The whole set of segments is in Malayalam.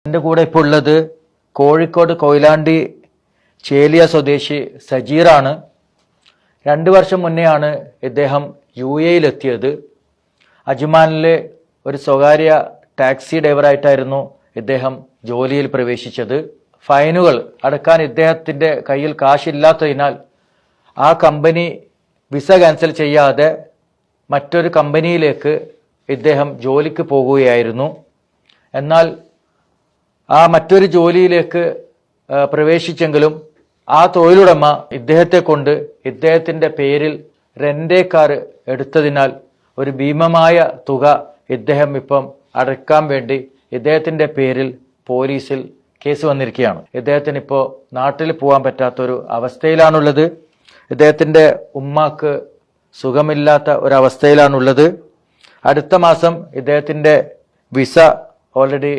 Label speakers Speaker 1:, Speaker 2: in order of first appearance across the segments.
Speaker 1: എൻ്റെ കൂടെ ഇപ്പോൾ ഉള്ളത് കോഴിക്കോട് കൊയിലാണ്ടി ചേലിയ സ്വദേശി സജീറാണ്. 2 വർഷം മുന്നെയാണ് ഇദ്ദേഹം UAE-യിലെത്തിയത്. അജ്മാനിലെ ഒരു സ്വകാര്യ ടാക്സി ഡ്രൈവറായിട്ടായിരുന്നു ഇദ്ദേഹം ജോലിയിൽ പ്രവേശിച്ചത്. ഫൈനുകൾ അടക്കാൻ ഇദ്ദേഹത്തിൻ്റെ കയ്യിൽ കാശില്ലാത്തതിനാൽ ആ കമ്പനി വിസ ക്യാൻസൽ ചെയ്യാതെ മറ്റൊരു കമ്പനിയിലേക്ക് ഇദ്ദേഹം ജോലിക്ക് പോകുകയായിരുന്നു. എന്നാൽ ആ മറ്റൊരു ജോലിയിലേക്ക് പ്രവേശിച്ചെങ്കിലും ആ തൊഴിലുടമ ഇദ്ദേഹത്തെ കൊണ്ട് ഇദ്ദേഹത്തിൻ്റെ പേരിൽ റെൻ്റേ കാർ എടുത്തതിനാൽ ഒരു ഭീമമായ തുക ഇദ്ദേഹം ഇപ്പം അടയ്ക്കാൻ വേണ്ടി ഇദ്ദേഹത്തിൻ്റെ പേരിൽ പോലീസിൽ കേസ് വന്നിരിക്കുകയാണ്. ഇദ്ദേഹത്തിന് ഇപ്പോൾ നാട്ടിൽ പോകാൻ പറ്റാത്തൊരു അവസ്ഥയിലാണുള്ളത്. ഇദ്ദേഹത്തിൻ്റെ ഉമ്മാക്ക് സുഖമില്ലാത്ത ഒരവസ്ഥയിലാണുള്ളത്. അടുത്ത മാസം ഇദ്ദേഹത്തിൻ്റെ വിസ ഓൾറെഡി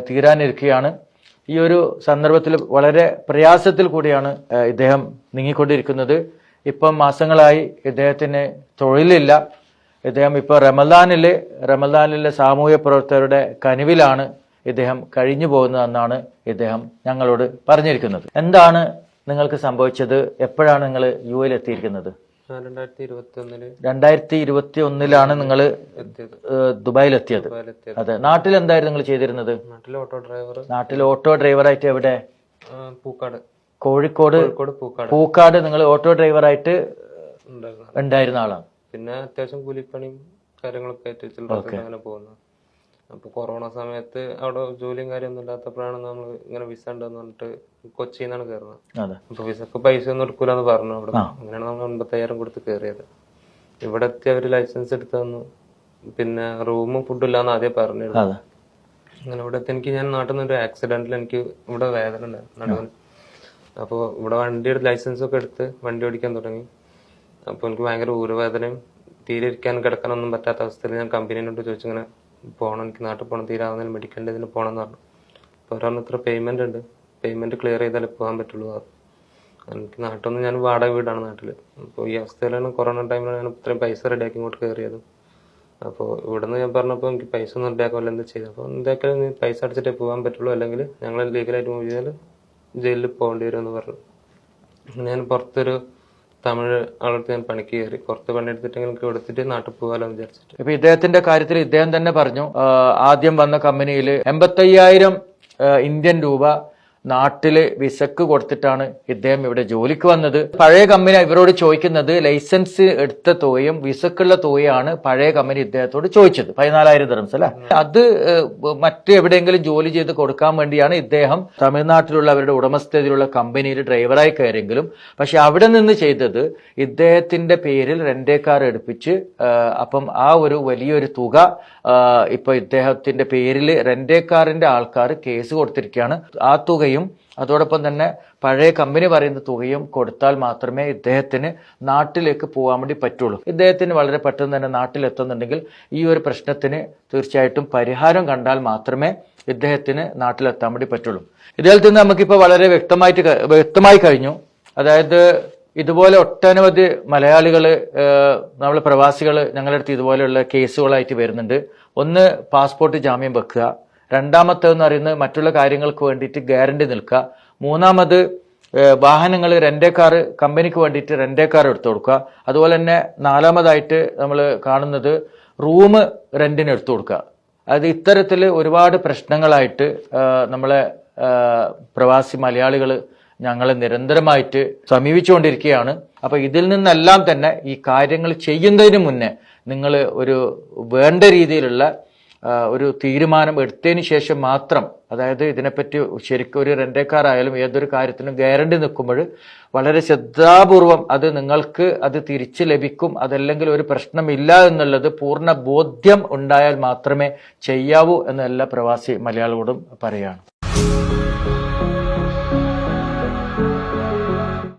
Speaker 1: തീരാനിരിക്കുകയാണ്. ഈ ഒരു സന്ദർഭത്തിൽ വളരെ പ്രയാസത്തിൽ കൂടിയാണ് ഇദ്ദേഹം നീങ്ങിക്കൊണ്ടിരിക്കുന്നത്. ഇപ്പം മാസങ്ങളായി ഇദ്ദേഹത്തിന് തൊഴിലില്ല. ഇദ്ദേഹം ഇപ്പോൾ റമദാനിലെ സാമൂഹ്യ പ്രവർത്തകരുടെ കനിവിലാണ് ഇദ്ദേഹം കഴിഞ്ഞു പോകുന്നതെന്നാണ് ഇദ്ദേഹം ഞങ്ങളോട് പറഞ്ഞിരിക്കുന്നത്. എന്താണ് നിങ്ങൾക്ക് സംഭവിച്ചത്? എപ്പോഴാണ് നിങ്ങൾ UAE എത്തിയിരിക്കുന്നത്? 2021 നിങ്ങൾ ദുബായിലെത്തിയത്. അതെ. നാട്ടിൽ എന്തായിരുന്നു നിങ്ങൾ ചെയ്തിരുന്നത്? നാട്ടിൽ ഓട്ടോ ഡ്രൈവറായിട്ട് എവിടെ? കോഴിക്കോട് പൂക്കാട്. നിങ്ങൾ ഓട്ടോ ഡ്രൈവറായിട്ട് ഉണ്ടായിരുന്ന ആളാണ്.
Speaker 2: പിന്നെ അത്യാവശ്യം കൂലിപ്പണിയും കാര്യങ്ങളൊക്കെ ആയിട്ട് അങ്ങനെ പോകുന്നു. അപ്പൊ കൊറോണ സമയത്ത് അവിടെ ജോലിയും കാര്യമൊന്നും ഇല്ലാത്തപ്പോഴാണ് നമ്മൾ ഇങ്ങനെ വിസ ഉണ്ടെന്ന് പറഞ്ഞിട്ട് കൊച്ചിയിൽ നിന്നാണ് കയറുന്നത്. അപ്പൊ വിസക്ക് പൈസ ഒന്നും എടുക്കൂലെന്ന് പറഞ്ഞു അവിടെ. അങ്ങനെയാണ് നമ്മൾ 85,000 കൊടുത്ത് കയറിയത്. ഇവിടെ എത്തി അവര് ലൈസൻസ് എടുത്തു തന്നു. പിന്നെ റൂമും ഫുഡും ഇല്ലാന്ന് ആദ്യം പറഞ്ഞിരുന്നു. അങ്ങനെ ഇവിടെ എത്തി ഞാൻ നാട്ടിൽ നിന്ന് ഒരു ആക്സിഡന്റിൽ എനിക്ക് ഇവിടെ വേദന ഉണ്ടായിരുന്നു നടുവിന്. അപ്പോൾ ഇവിടെ വണ്ടിയുടെ ലൈസൻസ് ഒക്കെ എടുത്ത് വണ്ടി ഓടിക്കാൻ തുടങ്ങി. അപ്പോൾ എനിക്ക് ഭയങ്കര ഊരവേദനയും തീരെ ഇരിക്കാൻ കിടക്കാനൊന്നും പറ്റാത്ത അവസ്ഥയിൽ ഞാൻ കമ്പനീനോട് ചോദിച്ചു ഇങ്ങനെ പോകണം, എനിക്ക് നാട്ടിൽ പോകണം, തീരാവുന്നതിന് മെഡിക്കലിൻ്റെ ഇതിന് പോകണം എന്ന് പറഞ്ഞു. അപ്പോൾ ഒരാളിന് ഇത്ര പേയ്മെന്റ് ഉണ്ട്, പേയ്മെന്റ് ക്ലിയർ ചെയ്താലേ പോകാൻ പറ്റുള്ളൂ. എനിക്ക് നാട്ടിൽ ഞാൻ വാടക വീടാണ് നാട്ടിൽ. അപ്പോൾ ഈ അവസ്ഥയിലാണ് കൊറോണ ടൈമിലാണ് ഞാൻ ഇത്രയും പൈസ റെഡിയാക്കി ഇങ്ങോട്ട് കയറിയത്. അപ്പോൾ ഇവിടുന്ന് ഞാൻ പറഞ്ഞപ്പോൾ എനിക്ക് പൈസ ഒന്നും റെഡിയാക്കാമല്ലോ എന്താ ചെയ്തത്. അപ്പോൾ എന്തായാലും നീ പൈസ അടിച്ചിട്ടേ പോകാൻ പറ്റുള്ളൂ, അല്ലെങ്കിൽ ഞങ്ങൾ ലീഗലായിട്ട് മൂവ് ചെയ്താൽ ജയിലിൽ പോകേണ്ടി വരും എന്ന് പറഞ്ഞു. ഞാൻ പുറത്തൊരു തമിഴ് ആളടുത്ത് ഞാൻ പണിക്ക് കയറി. പുറത്ത് പണിയെടുത്തിട്ടെങ്കിൽ എനിക്ക് എടുത്തിട്ട് നാട്ടിൽ പോകാലോ എന്ന് വിചാരിച്ചിട്ട്.
Speaker 1: ഇപ്പൊ ഇദ്ദേഹത്തിന്റെ കാര്യത്തിൽ ഇദ്ദേഹം തന്നെ പറഞ്ഞു, ആദ്യം വന്ന കമ്പനിയിൽ 85,000 ഇന്ത്യൻ രൂപ നാട്ടില് വിസക്ക് കൊടുത്തിട്ടാണ് ഇദ്ദേഹം ഇവിടെ ജോലിക്ക് വന്നത്. പഴയ കമ്പനി ഇവരോട് ചോദിക്കുന്നത് ലൈസൻസ് എടുത്ത തുകയും വിസക്കുള്ള തുകയാണ് പഴയ കമ്പനി ഇദ്ദേഹത്തോട് ചോദിച്ചത്. 14,000 ദിർഹംസ് അല്ലെ. അത് മറ്റ് എവിടെയെങ്കിലും ജോലി ചെയ്ത് കൊടുക്കാൻ വേണ്ടിയാണ് ഇദ്ദേഹം തമിഴ്നാട്ടിലുള്ള അവരുടെ ഉടമസ്ഥതയിലുള്ള കമ്പനിയിൽ ഡ്രൈവറായി കയറിയെങ്കിലും പക്ഷെ അവിടെ നിന്ന് ചെയ്തത് ഇദ്ദേഹത്തിന്റെ പേരിൽ റെന്റേ കാർ എടുപ്പിച്ച് അപ്പം ആ ഒരു വലിയൊരു തുക ഇപ്പൊ ഇദ്ദേഹത്തിന്റെ പേരിൽ റെന്റേ കാറിന്റെ ആൾക്കാർ കേസ് കൊടുത്തിരിക്കുകയാണ്. ആ തുകയും അതോടൊപ്പം തന്നെ പഴയ കമ്പനി പറയുന്ന തുകയും കൊടുത്താൽ മാത്രമേ ഇദ്ദേഹത്തിന് നാട്ടിലേക്ക് പോകാൻ വേണ്ടി പറ്റുള്ളൂ. ഇദ്ദേഹത്തിന് വളരെ പെട്ടെന്ന് തന്നെ നാട്ടിലെത്തുന്നുണ്ടെങ്കിൽ ഈ ഒരു പ്രശ്നത്തിന് തീർച്ചയായിട്ടും പരിഹാരം കണ്ടാൽ മാത്രമേ ഇദ്ദേഹത്തിന് നാട്ടിലെത്താൻ വേണ്ടി പറ്റുള്ളൂ. ഇദ്ദേഹത്തിൽ നിന്ന് നമുക്കിപ്പോൾ വളരെ വ്യക്തമായി കഴിഞ്ഞു. അതായത് ഇതുപോലെ ഒട്ടനവധി മലയാളികൾ, നമ്മളെ പ്രവാസികൾ ഞങ്ങളുടെ അടുത്ത് ഇതുപോലെയുള്ള കേസുകളായിട്ട് വരുന്നുണ്ട്. ഒന്ന്, പാസ്പോർട്ട് ജാമ്യം വെക്കുക. രണ്ടാമത്തേന്ന് പറയുന്നത് മറ്റുള്ള കാര്യങ്ങൾക്ക് വേണ്ടിയിട്ട് ഗ്യാരണ്ടി നിൽക്കുക. മൂന്നാമത് വാഹനങ്ങൾ റെന്റേ കാർ കമ്പനിക്ക് വേണ്ടിയിട്ട് റെന്റേ കാർ എടുത്തു കൊടുക്കുക. അതുപോലെ തന്നെ നാലാമതായിട്ട് നമ്മൾ കാണുന്നത് റൂം റെന്റിന് എടുത്തു കൊടുക്കുക. അത് ഇത്തരത്തിൽ ഒരുപാട് പ്രശ്നങ്ങളായിട്ട് നമ്മളെ പ്രവാസി മലയാളികൾ ഞങ്ങളെ നിരന്തരമായിട്ട് സമീപിച്ചുകൊണ്ടിരിക്കുകയാണ്. അപ്പൊ ഇതിൽ നിന്നെല്ലാം തന്നെ ഈ കാര്യങ്ങൾ ചെയ്യുന്നതിന് മുന്നേ നിങ്ങൾ ഒരു വേണ്ട രീതിയിലുള്ള ഒരു തീരുമാനം എടുത്തതിന് ശേഷം മാത്രം, അതായത് ഇതിനെപ്പറ്റി ശരിക്കും ഒരു റെന്റേ കാർ ആയാലും ഏതൊരു കാര്യത്തിനും ഗ്യാരണ്ടി നിൽക്കുമ്പോൾ വളരെ ശ്രദ്ധാപൂർവം അത് നിങ്ങൾക്ക് അത് തിരിച്ചു ലഭിക്കും, അതല്ലെങ്കിൽ ഒരു പ്രശ്നമില്ല എന്നുള്ളത് പൂർണ്ണ ബോധ്യം ഉണ്ടായാൽ മാത്രമേ ചെയ്യാവൂ എന്ന് എല്ലാ പ്രവാസി മലയാളികളോടും പറയാണ്.